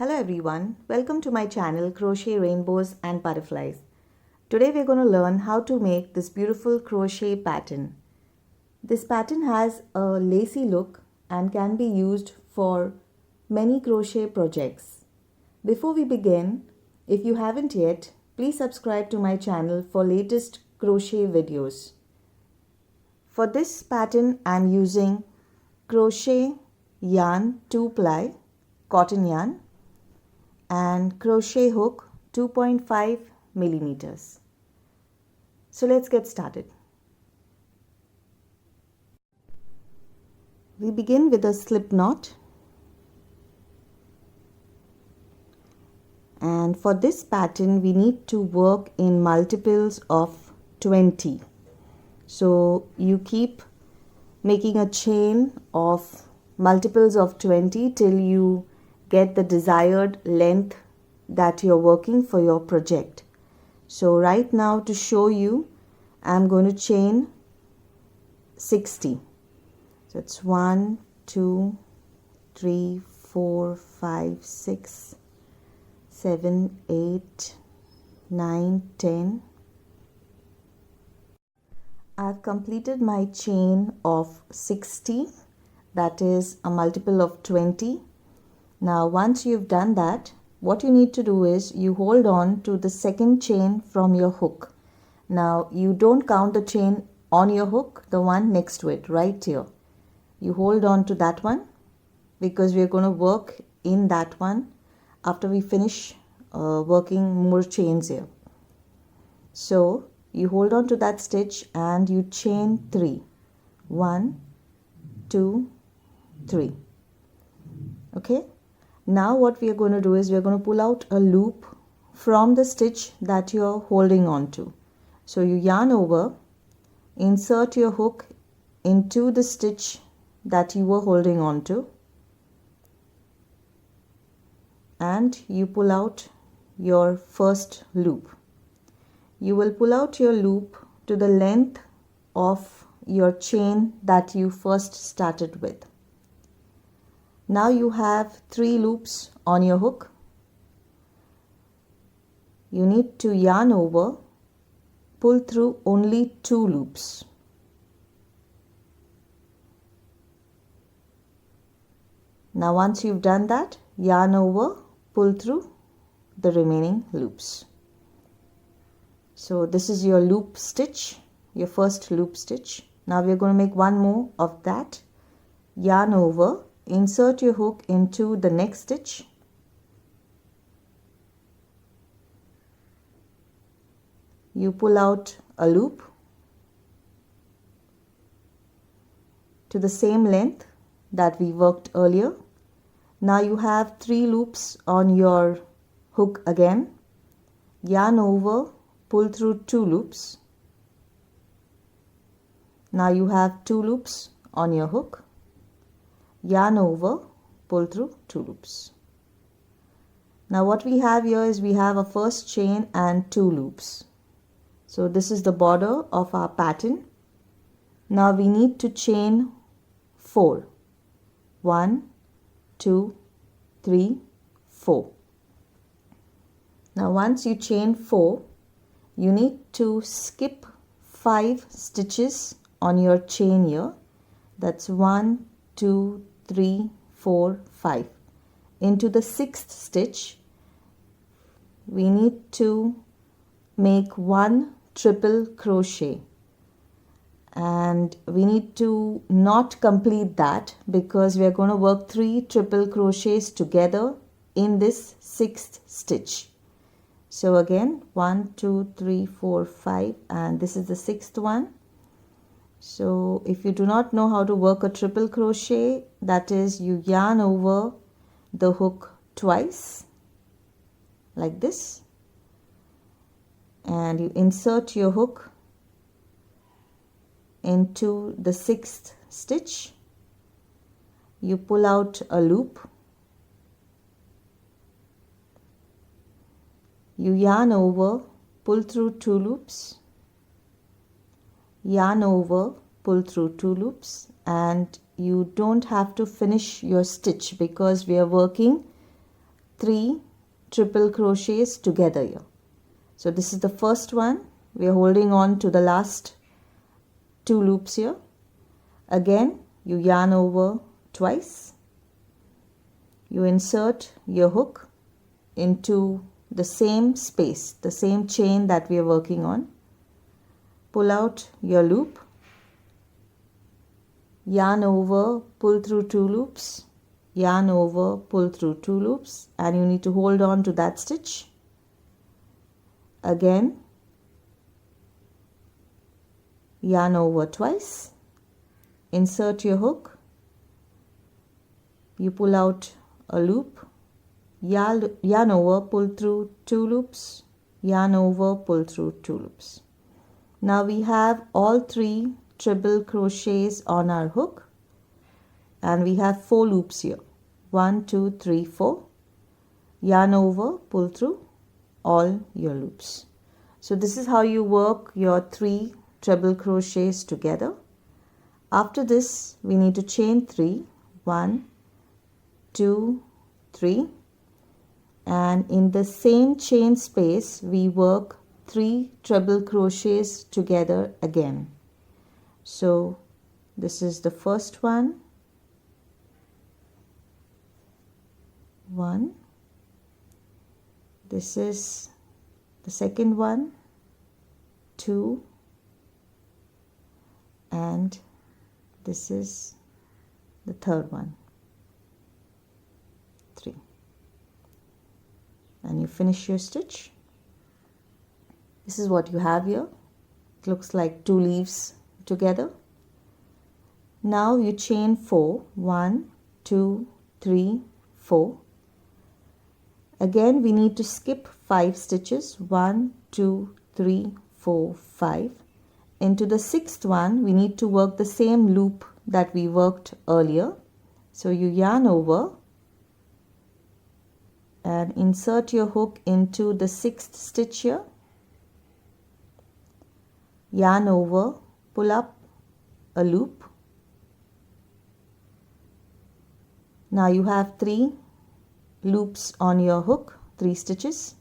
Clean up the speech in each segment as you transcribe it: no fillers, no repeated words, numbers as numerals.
Hello everyone, welcome to my channel Crochet Rainbows and Butterflies. Today we're going to learn how to make this beautiful crochet pattern. This pattern has a lacy look and can be used for many crochet projects. Before we begin, if you haven't yet, please subscribe to my channel for latest crochet videos. For this pattern I'm using crochet yarn 2-ply, cotton yarn, and crochet hook 2.5 millimeters. So let's get started. We begin with a slip knot, and for this pattern we need to work in multiples of 20. So you keep making a chain of multiples of 20 till you get the desired length that you're working for your project. So right now, to show you, I'm going to chain 60. So it's 1, 2, 3, 4, 5, 6, 7, 8, 9, 10. I've completed my chain of 60, that is a multiple of 20. Now once you've done that, what you need to do is you hold on to the second chain from your hook. Now you don't count the chain on your hook, the one next to it, right here. You hold on to that one because we're going to work in that one after we finish working more chains here. So you hold on to that stitch and you chain 3. 1, 2, 3. Okay. Now what we are going to do is we are going to pull out a loop from the stitch that you are holding on to. So you yarn over, insert your hook into the stitch that you were holding on to, and you pull out your first loop. You will pull out your loop to the length of your chain that you first started with. Now you have 3 loops on your hook. You need to yarn over, pull through only 2 loops. Now once you've done that, yarn over, pull through the remaining loops. So this is your loop stitch, your first loop stitch. Now we're going to make one more of that. Yarn over, insert your hook into the next stitch, you pull out a loop to the same length that we worked earlier. Now you have 3 loops on your hook again. Yarn over, pull through 2 loops. Now you have 2 loops on your hook. Yarn over, pull through 2 loops. Now what we have here is we have a first chain and 2 loops. So this is the border of our pattern. Now we need to chain 4. 1, 2, 3, 4. Now once you chain 4, you need to skip 5 stitches on your chain here. That's 1, 2, 3, 4, 5. Into the 6th stitch, we need to make 1 triple crochet, and we need to not complete that because we are going to work 3 triple crochets together in this 6th stitch. So again 1, 2, 3, 4, 5, and this is the 6th one. So if you do not know how to work a triple crochet, that is, you yarn over the hook twice like this, and you insert your hook into the 6th stitch. You pull out a loop, you yarn over, pull through 2 loops, yarn over, pull through 2 loops, and you don't have to finish your stitch because we are working 3 triple crochets together here. So this is the first one. We are holding on to the last 2 loops here. Again, you yarn over twice. You insert your hook into the same space, the same chain that we are working on. Pull out your loop, yarn over, pull through 2 loops, yarn over, pull through 2 loops, and you need to hold on to that stitch. Again, yarn over twice, insert your hook, you pull out a loop, yarn over, pull through 2 loops, yarn over, pull through 2 loops. Now we have all 3 treble crochets on our hook, and we have 4 loops here. 1, 2, 3, 4. Yarn over, pull through all your loops. So this is how you work your 3 treble crochets together. After this, we need to chain 3. 1, 2, 3. And in the same chain space, we work 3 treble crochets together again. So this is the first one. 1. This is the second one. 2. And this is the third one. 3. And you finish your stitch. This is what you have here. It looks like 2 leaves together. Now you chain 4. 1, 2, 3, 4. Again, we need to skip 5 stitches. 1, 2, 3, 4, 5. Into the 6th one, we need to work the same loop that we worked earlier. So you yarn over and insert your hook into the 6th stitch here. Yarn over, pull up a loop. Now you have 3 loops on your hook, 3 stitches.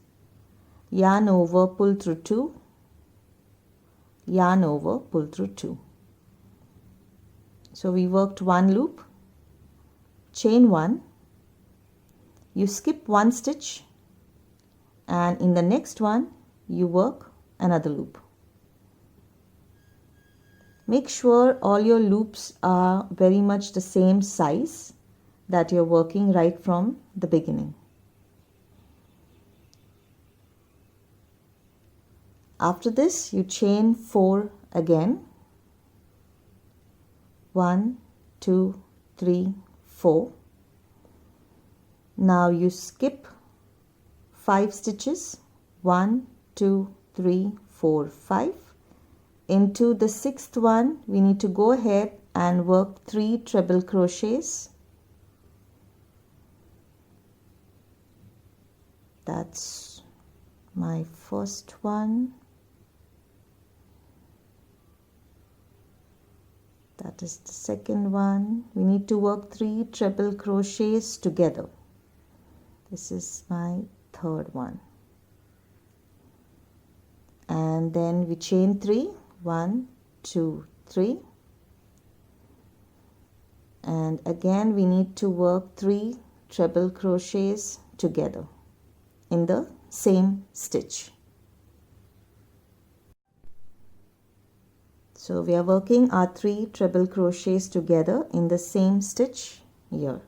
Yarn over, pull through 2. Yarn over, pull through 2. So we worked 1 loop, chain 1, you skip 1 stitch, and in the next one you work another loop. Make sure all your loops are very much the same size that you're working right from the beginning. After this, you chain 4 again. 1, 2, 3, 4. Now you skip 5 stitches. 1, 2, 3, 4, 5. Into the 6th one, we need to go ahead and work 3 treble crochets. That's my first one. That is the second one. We need to work 3 treble crochets together. This is my third one. And then we chain 3. 1, 2, 3. And again we need to work 3 treble crochets together in the same stitch. So we are working our 3 treble crochets together in the same stitch here.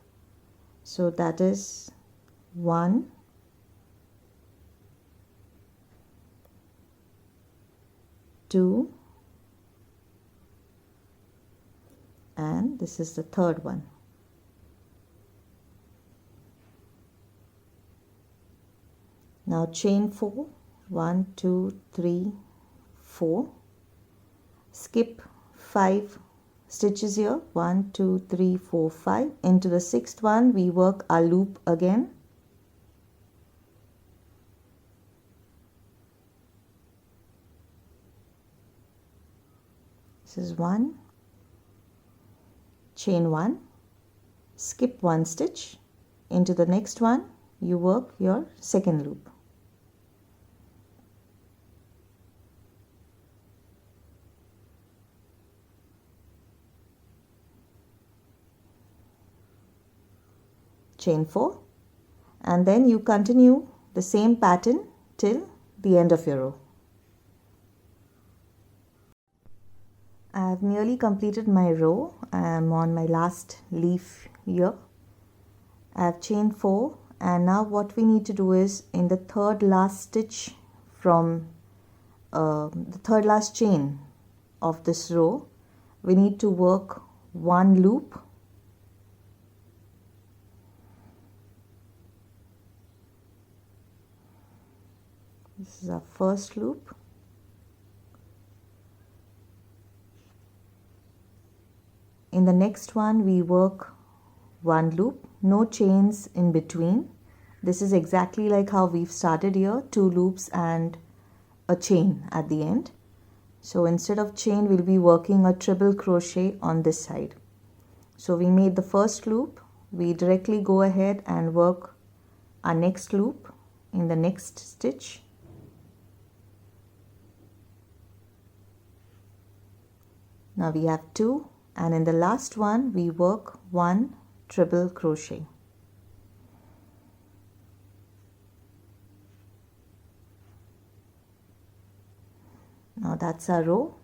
So that is 1, 2, and this is the third one. Now chain 4. 1, 2, 3, 4. Skip 5 stitches here. 1, 2, 3, 4, 5. Into the 6th one, we work our loop again. This is 1. Chain 1, skip 1 stitch. Into the next one, you work your second loop. Chain 4, and then you continue the same pattern till the end of your row. I have nearly completed my row. I am on my last leaf here. I have chained 4, and now what we need to do is in the third last stitch from the third last chain of this row, we need to work one loop. This is our first loop. In the next one we work one loop, no chains in between. This is exactly like how we've started here, 2 loops and a chain at the end. So instead of chain we'll be working a treble crochet on this side. So we made the first loop, we directly go ahead and work our next loop in the next stitch. Now we have 2, and in the last one we work 1 treble crochet. Now that's our row,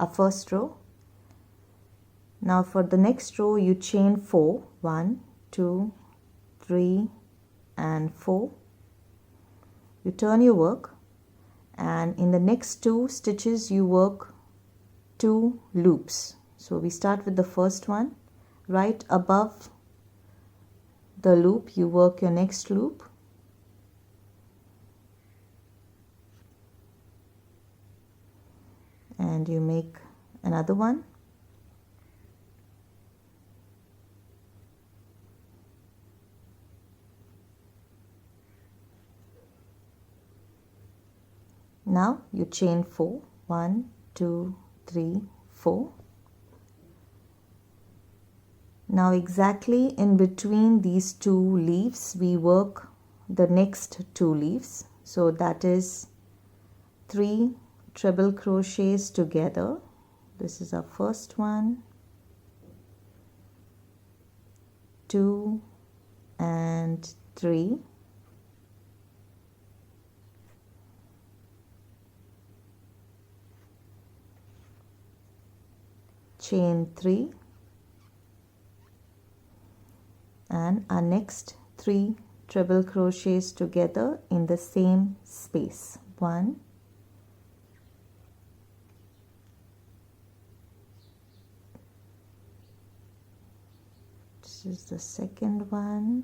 our first row. Now for the next row you chain 4, 1, 2, 3 and 4. You turn your work, and in the next 2 stitches you work 2 loops. So we start with the first one. Right above the loop you work your next loop, and you make another one. Now you chain 4, 1, 2, 3, 4. Now exactly in between these 2 leaves we work the next 2 leaves. So that is 3 treble crochets together. This is our first one, 2 and 3. Chain 3, and our next 3 treble crochets together in the same space. 1, this is the second one,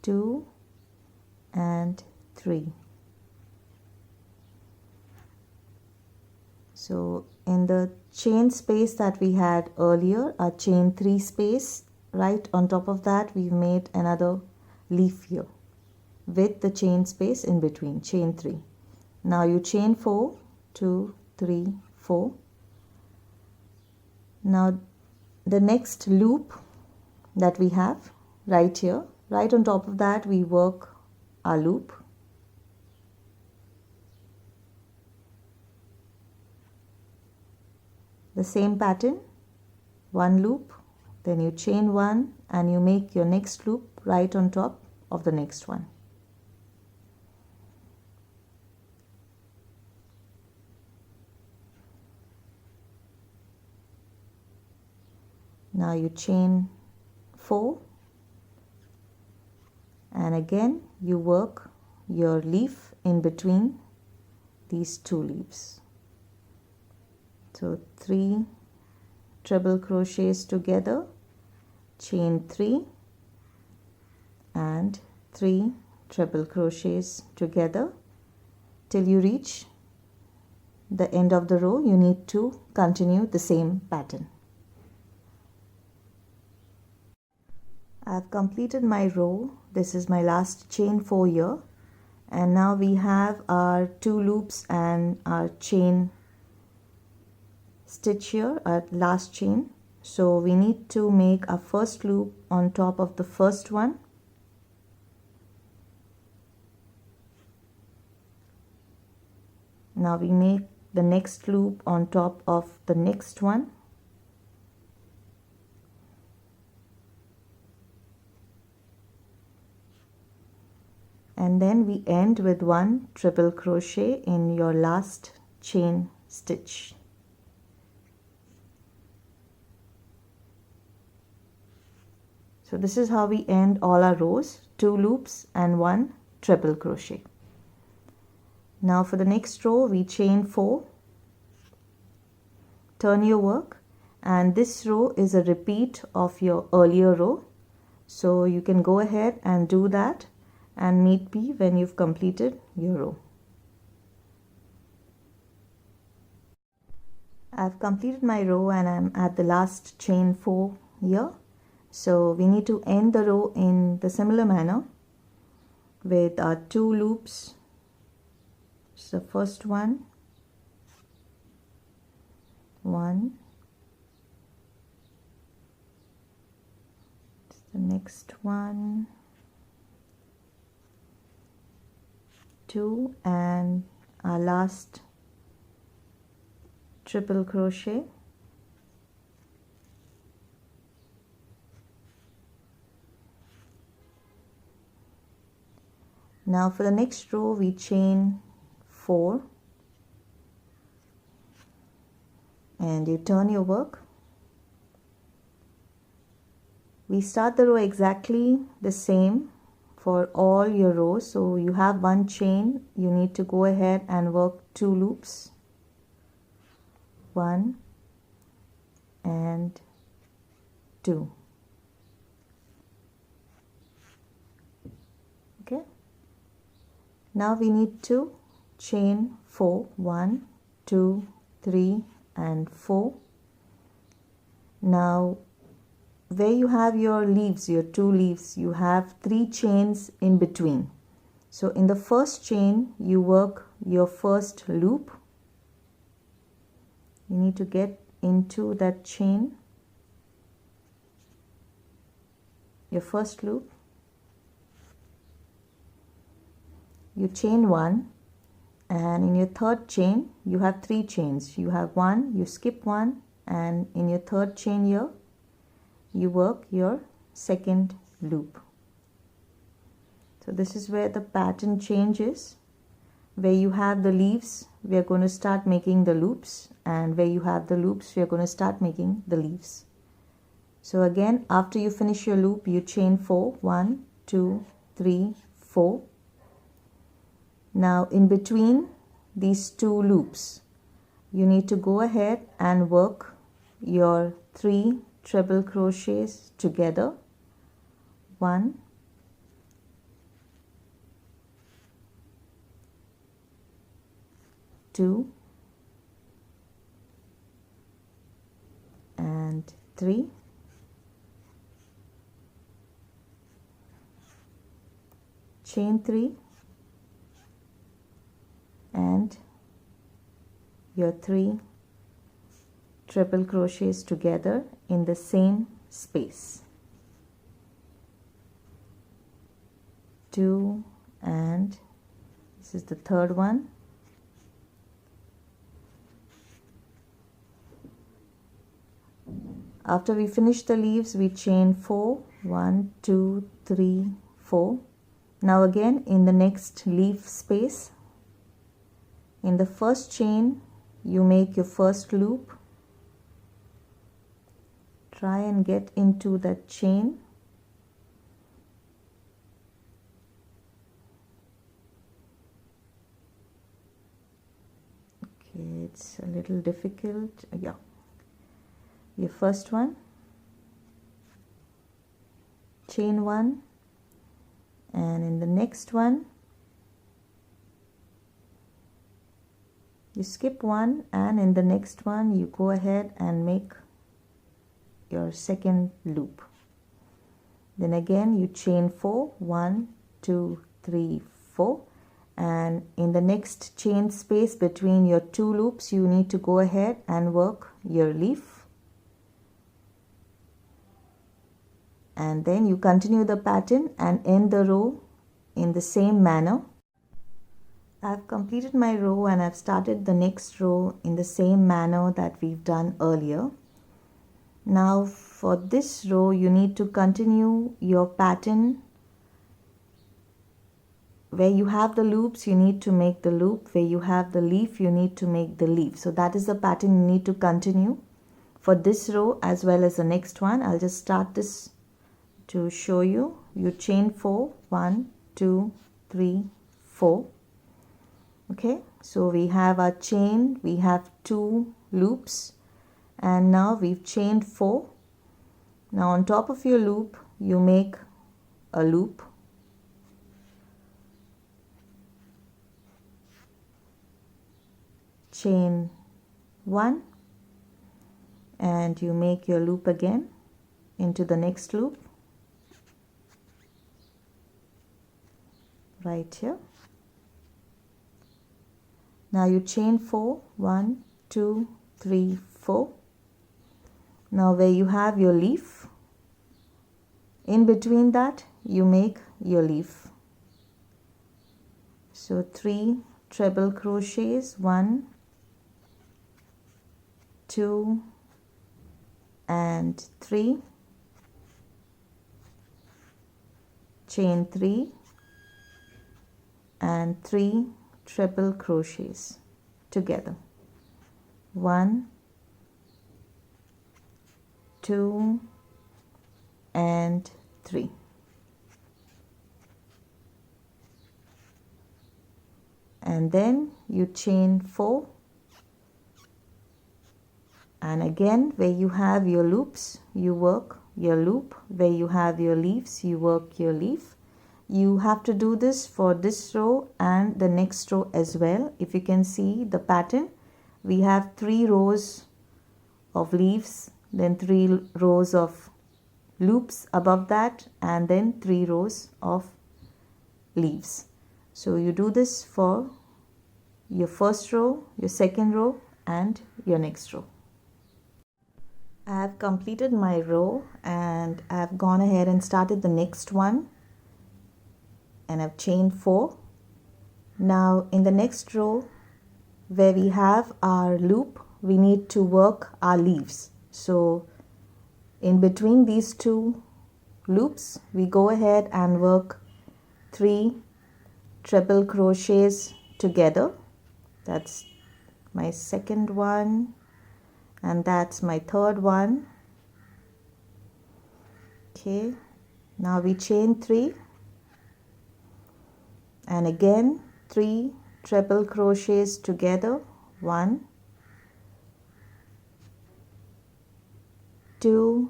2 and 3. So in the chain space that we had earlier, our chain 3 space, right on top of that we've made another leaf here with the chain space in between, chain 3. Now you chain 4, 2, 3, 4. Now the next loop that we have right here, right on top of that we work our loop. The same pattern, one loop, then you chain 1 and you make your next loop right on top of the next one. Now you chain 4 and again you work your leaf in between these 2 leaves. So 3 treble crochets together, chain 3 and 3 treble crochets together till you reach the end of the row. You need to continue the same pattern. I have completed my row. This is my last chain 4 here, and now we have our 2 loops and our chain stitch here, our last chain. So we need to make our first loop on top of the first one. Now we make the next loop on top of the next one. And then we end with one triple crochet in your last chain stitch. So this is how we end all our rows, 2 loops and 1 triple crochet. Now for the next row we chain 4, turn your work, and this row is a repeat of your earlier row. So you can go ahead and do that and meet me when you've completed your row. I've completed my row and I'm at the last chain 4 here. So we need to end the row in the similar manner with our 2 loops. So first one, 1, the next one, 2, and our last triple crochet. Now for the next row we chain 4 and you turn your work. We start the row exactly the same for all your rows. So you have one chain, you need to go ahead and work 2 loops, 1 and 2. Okay, now we need to chain 4, 1, 2, 3 and 4. Now where you have your leaves, your 2 leaves, you have 3 chains in between. So in the first chain you work your first loop. You need to get into that chain, your first loop. You chain 1, and in your third chain you have 3 chains. You have 1, you skip 1, and in your third chain here you work your second loop. So this is where the pattern changes. Where you have the leaves, we are going to start making the loops, and where you have the loops, we are going to start making the leaves. So again, after you finish your loop, you chain 4, 1, 2, 3, 4. Now in between these 2 loops, you need to go ahead and work your 3 treble crochets together. 1, 2 and 3. Chain 3 and your 3 triple crochets together in the same space. 2 and this is the third one. After we finish the leaves, we chain 4, 1, 2, 3, 4. Now again in the next leaf space, in the first chain you make your first loop. Try and get into that chain. Okay, it's a little difficult. Yeah. Your first one, chain 1, and in the next one you skip 1, and in the next one you go ahead and make your second loop. Then again you chain 4, 1, 2, 3, 4, and in the next chain space between your 2 loops you need to go ahead and work your leaf. and then you continue the pattern and end the row in the same manner. I've completed my row and I've started the next row in the same manner that we've done earlier. Now for this row you need to continue your pattern. Where you have the loops, you need to make the loop. Where you have the leaf, you need to make the leaf. So that is the pattern you need to continue for this row as well as the next one. I'll just start this to show you. You chain 4, 1, 2, 3, 4. Okay, so we have our chain, we have 2 loops, and now we've chained 4. Now on top of your loop, you make a loop. Chain 1 and you make your loop again into the next loop right here. Now you chain 4, 1, 2, 3, 4. Now where you have your leaf, in between that you make your leaf. So 3 treble crochets, 1, 2 and 3, chain 3 and 3 treble crochets together, 1, 2 and 3. And then you chain 4. And again, where you have your loops, you work your loop. Where you have your leaves, you work your leaf. You have to do this for this row and the next row as well. If you can see the pattern, we have 3 rows of leaves, then 3 rows of loops above that, and then 3 rows of leaves. So you do this for your first row, your second row, and your next row. I have completed my row and I have gone ahead and started the next one, and I've chained 4. Now in the next row where we have our loop, we need to work our leaves. So in between these 2 loops, we go ahead and work 3 treble crochets together. That's my second one. And that's my third one. Okay, now we chain 3 and again 3 treble crochets together, 1, 2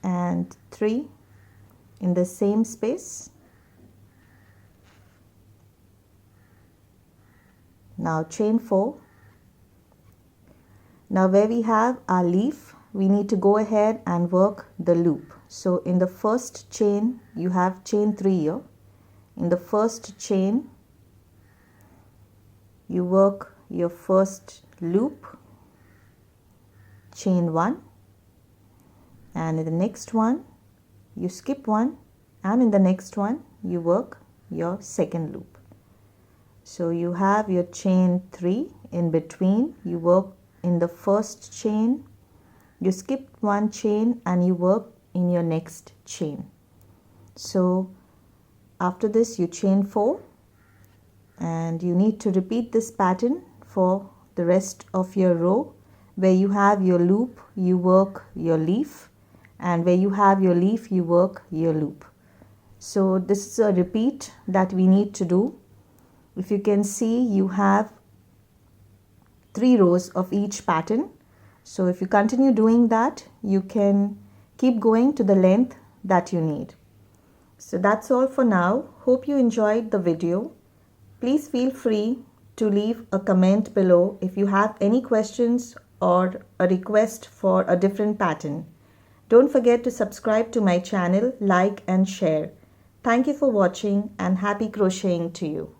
and 3 in the same space. Now chain 4. Now where we have our leaf, we need to go ahead and work the loop. So in the first chain, you have chain 3 here. In the first chain, you work your first loop, chain 1, and in the next one, you skip 1, and in the next one, you work your second loop. So you have your chain 3 in between, you work in the first chain, you skip 1 chain and you work in your next chain. So after this you chain 4 and you need to repeat this pattern for the rest of your row. Where you have your loop, you work your leaf, and where you have your leaf, you work your loop. So this is a repeat that we need to do. If you can see, you have 3 rows of each pattern. So if you continue doing that, you can keep going to the length that you need. So that's all for now. Hope you enjoyed the video. Please feel free to leave a comment below if you have any questions or a request for a different pattern. Don't forget to subscribe to my channel, like and share. Thank you for watching and happy crocheting to you.